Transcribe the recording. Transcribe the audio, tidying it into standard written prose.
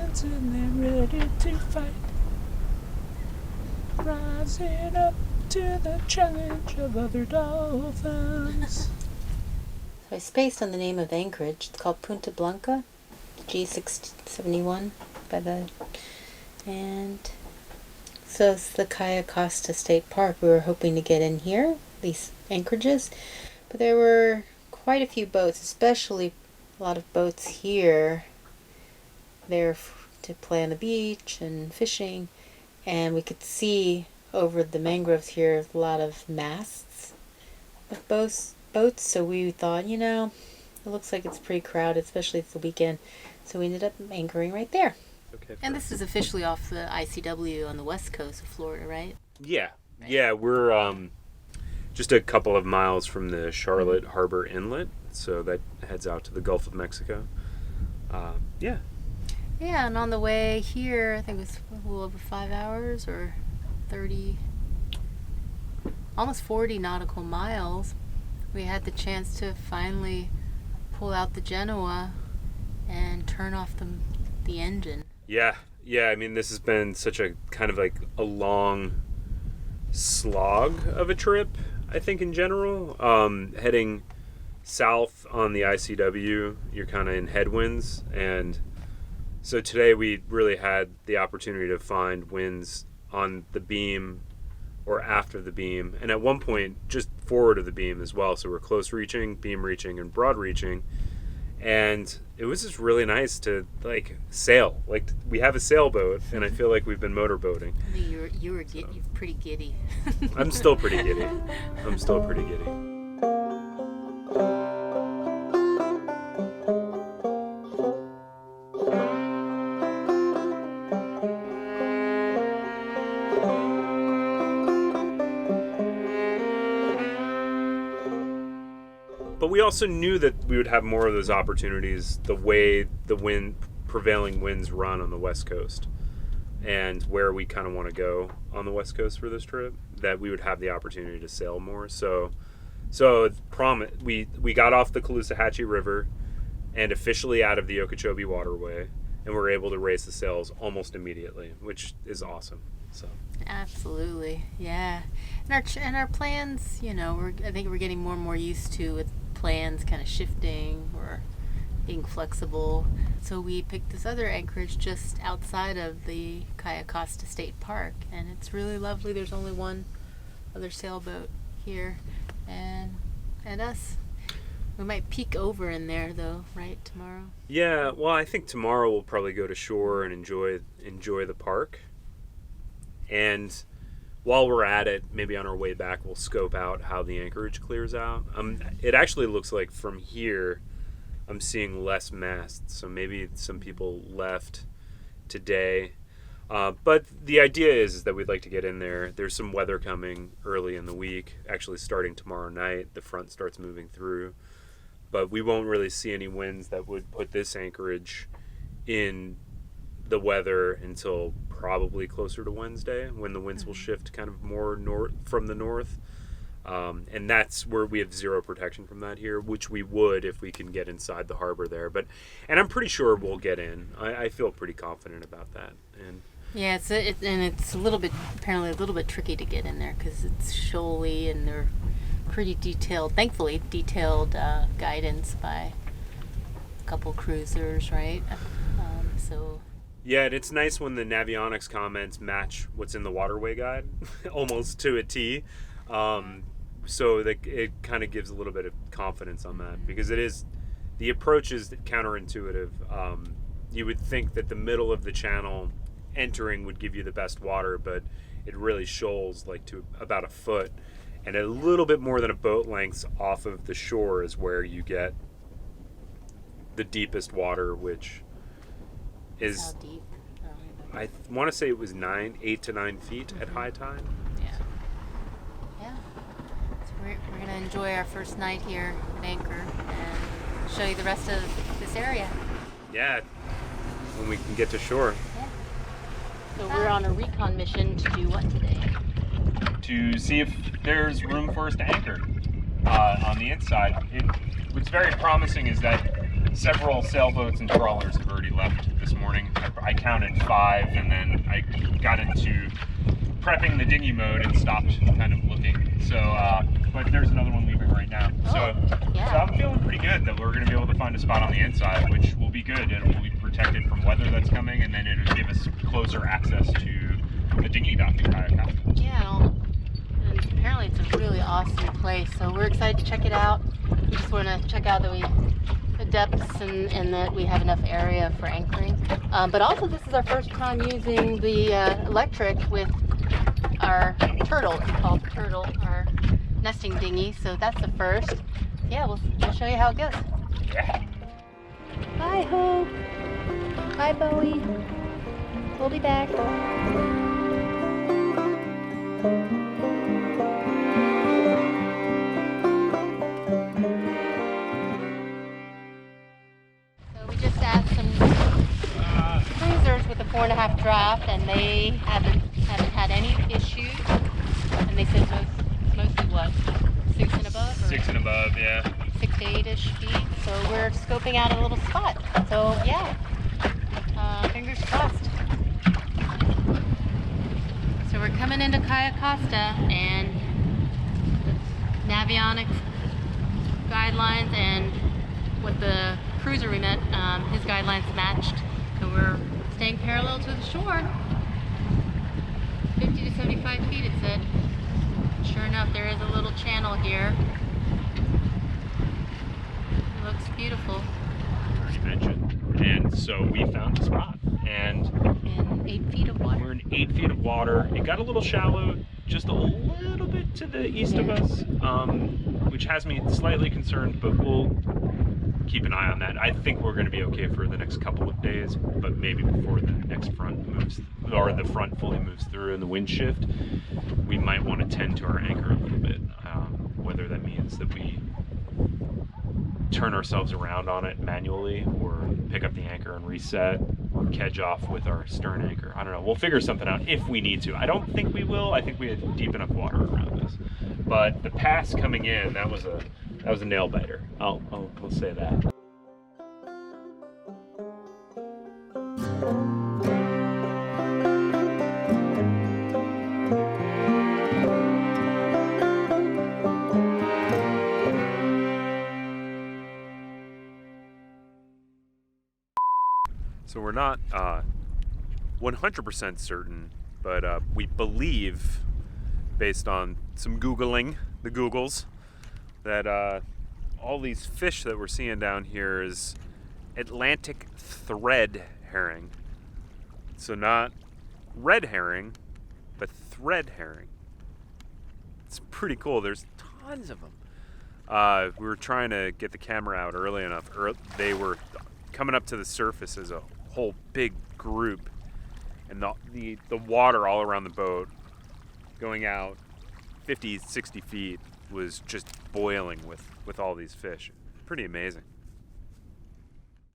dolphins and they're ready to fight. Rising up to the challenge of other dolphins. So I spaced on the name of Anchorage. It's called Punta Blanca, G671 and so it's the Cayo Costa State Park. We were hoping to get in here, these anchorages, but there were quite a few boats, especially a lot of boats here there to play on the beach and fishing, and we could see over the mangroves here a lot of masts of boats, so we thought, it looks like it's pretty crowded, especially it's the weekend, so we ended up anchoring right there. Okay. And this is officially off the ICW on the west coast of Florida, right? Yeah. Right. Yeah, we're just a couple of miles from the Charlotte Harbor Inlet, so that heads out to the Gulf of Mexico. Yeah. Yeah, and on the way here, I think it was a little over 5 hours or 30, almost 40 nautical miles. We had the chance to finally pull out the Genoa and turn off the engine. Yeah. I mean, this has been such a kind of like a long slog of a trip, I think, in general. Heading south on the ICW, you're kind of in headwinds, and so today we really had the opportunity to find winds on the beam or after the beam, and at one point just forward of the beam as well, so we're close reaching, beam reaching, and broad reaching. And it was just really nice to sail. We have a sailboat, and I feel like we've been motorboating. I think you're pretty giddy. I'm still pretty giddy. But we also knew that we would have more of those opportunities the way the prevailing winds run on the West Coast, and where we kind of want to go on the West Coast for this trip, that we would have the opportunity to sail more. So we got off the Caloosahatchee River and officially out of the Okeechobee Waterway, and we're able to raise the sails almost immediately, which is awesome. So absolutely, yeah. And our plans, I think we're getting more and more used to with plans kind of shifting or being flexible. So we picked this other anchorage just outside of the Cayo Costa State Park, and it's really lovely. There's only one other sailboat here, and us. We might peek over in there though, right, tomorrow? Yeah, well, I think tomorrow we'll probably go to shore and enjoy the park. And while we're at it, maybe on our way back, we'll scope out how the anchorage clears out. It actually looks like from here, I'm seeing less masts, so maybe some people left today. But the idea is that we'd like to get in there. There's some weather coming early in the week, actually starting tomorrow night. The front starts moving through. But we won't really see any winds that would put this anchorage in the weather until probably closer to Wednesday, when the winds will shift kind of more north from the north. And that's where we have zero protection from that here, which we would if we can get inside the harbor there. And I'm pretty sure we'll get in. I feel pretty confident about that. And yeah, it's apparently a little bit tricky to get in there because it's shoaly, and they're pretty thankfully detailed guidance by a couple cruisers, right? So yeah, and it's nice when the Navionics comments match what's in the waterway guide almost to a T. So that it kind of gives a little bit of confidence on that, because the approach is counterintuitive. You would think that the middle of the channel entering would give you the best water, but it really shoals to about a foot, and a little bit more than a boat length off of the shore is where you get the deepest water, which is how deep? I want to say it was 8 to 9 feet at high tide. Yeah. So we're gonna enjoy our first night here at Anchor and show you the rest of this area. Yeah, when we can get to shore. Yeah. So we're on a recon mission to do what today? To see if there's room for us to anchor on the inside. What's very promising is that several sailboats and trawlers have already left this morning. I counted 5, and then I got into prepping the dinghy mode and stopped kind of looking. So, but there's another one leaving right now. So I'm feeling pretty good that we're going to be able to find a spot on the inside, which will be good. It will be protected from weather that's coming, and then it'll give us closer access to the dinghy dock in Kayak. Yeah, and apparently it's a really awesome place, so we're excited to check it out. We just want to check out the depths and that we have enough area for anchoring. But also this is our first time using the electric with our turtle. We call it Turtle, our nesting dinghy, so that's the first. Yeah, we'll show you how it goes. Yeah. Bye, Hope. Bye, Bowie. We'll be back. So we just asked some cruisers with a 4.5 draft, and they haven't had any issues. And they said mostly what, 6 and above? 6 and above, yeah. 6 to 8-ish feet. So we're scoping out a little spot. So yeah, fingers crossed. So we're coming into Cayo Costa, and the Navionics guidelines and what the cruiser we met, his guidelines matched. So we're staying parallel to the shore. 50 to 75 feet, it said. Sure enough, there is a little channel here. It looks beautiful. Already mentioned. And so we found the spot. And in 8 feet of water. We're in 8 feet of water. It got a little shallow, just a little bit to the east of us, which has me slightly concerned, but we'll keep an eye on that. I think we're going to be okay for the next couple of days, but maybe before the next front moves, or the front fully moves through and the wind shift, we might want to tend to our anchor a little bit, whether that means that we turn ourselves around on it manually, or pick up the anchor and reset, or kedge off with our stern anchor. I don't know. We'll figure something out if we need to. I don't think we will. I think we have deep enough water around us. But the pass coming in, that was a nail biter. We'll say that. So we're not 100% certain, but we believe, based on some Googling, the Googles, that all these fish that we're seeing down here is Atlantic thread herring. So not red herring, but thread herring. It's pretty cool. There's tons of them. We were trying to get the camera out early enough. They were coming up to the surface as a whole big group, and the water all around the boat going out 50, 60 feet was just boiling with all these fish. Pretty amazing.